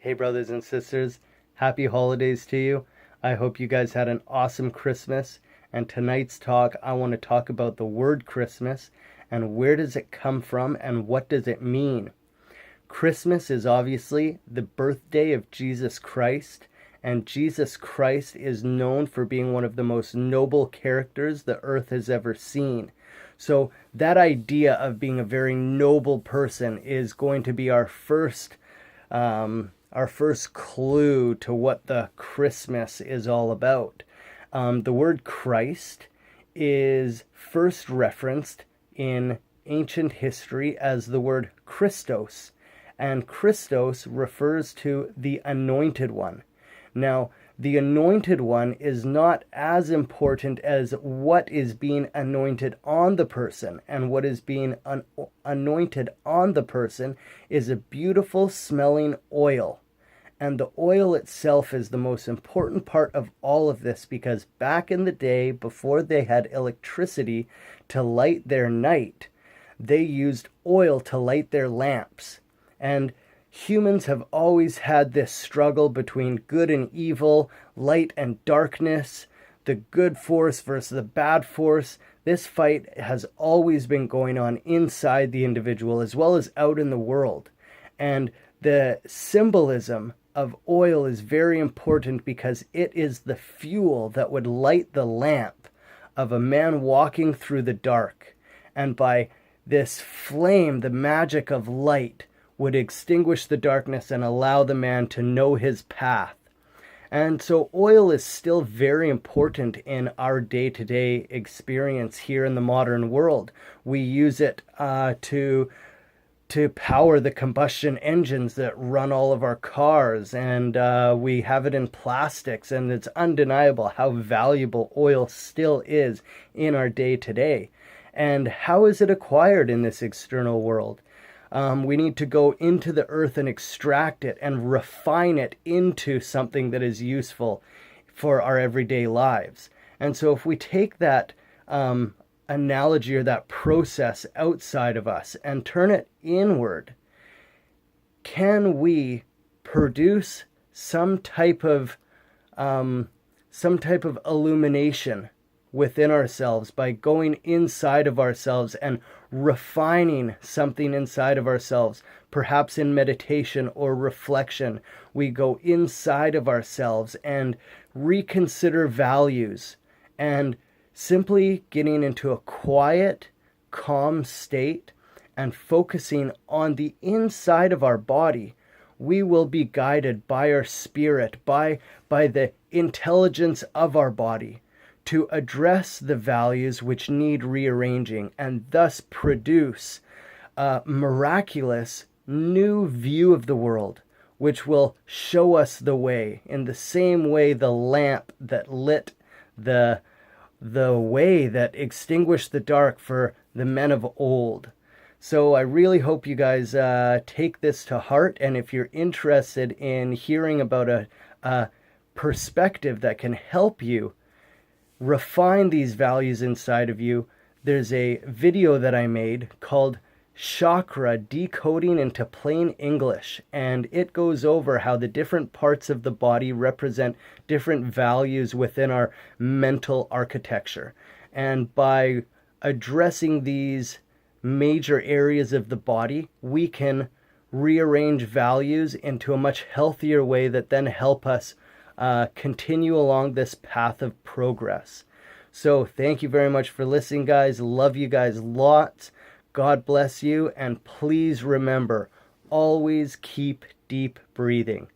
Hey, brothers and sisters, happy holidays to you. I hope you guys had an awesome Christmas. And tonight's talk, I want to talk about the word Christmas and where does it come from and what does it mean. Christmas is obviously the birthday of Jesus Christ, and Jesus Christ is known for being one of the most noble characters the earth has ever seen. So that idea of being a very noble person is going to be our first clue to what the Christmas is all about. The word Christ is first referenced in ancient history as the word Christos, and Christos refers to the anointed one. Now, the anointed one is not as important as what is being anointed on the person. And what is being anointed on the person is a beautiful smelling oil. And the oil itself is the most important part of all of this, because back in the day, before they had electricity to light their night, they used oil to light their lamps. And humans have always had this struggle between good and evil, light and darkness, the good force versus the bad force. This fight has always been going on inside the individual as well as out in the world. And the symbolism of oil is very important because it is the fuel that would light the lamp of a man walking through the dark. And by this flame, the magic of light would extinguish the darkness and allow the man to know his path. And so oil is still very important in our day-to-day experience here in the modern world. We use it to power the combustion engines that run all of our cars, and we have it in plastics, and it's undeniable how valuable oil still is in our day-to-day. And how is it acquired in this external world? We need to go into the earth and extract it and refine it into something that is useful for our everyday lives. And so if we take that analogy or that process outside of us and turn it inward, can we produce some type of illumination within ourselves by going inside of ourselves and refining something inside of ourselves? Perhaps in meditation or reflection, we go inside of ourselves and reconsider values, and simply getting into a quiet, calm state and focusing on the inside of our body, we will be guided by our spirit, by the intelligence of our body, to address the values which need rearranging, and thus produce a miraculous new view of the world, which will show us the way, in the same way the lamp that lit the way that extinguished the dark for the men of old. So I really hope you guys take this to heart, and if you're interested in hearing about a perspective that can help you refine these values inside of you, there's a video that I made called Chakra Decoding into Plain English, and it goes over how the different parts of the body represent different values within our mental architecture. And by addressing these major areas of the body, we can rearrange values into a much healthier way that then help us continue along this path of progress. So thank you very much for listening, guys. Love you guys lots. God bless you, and please remember, always keep deep breathing.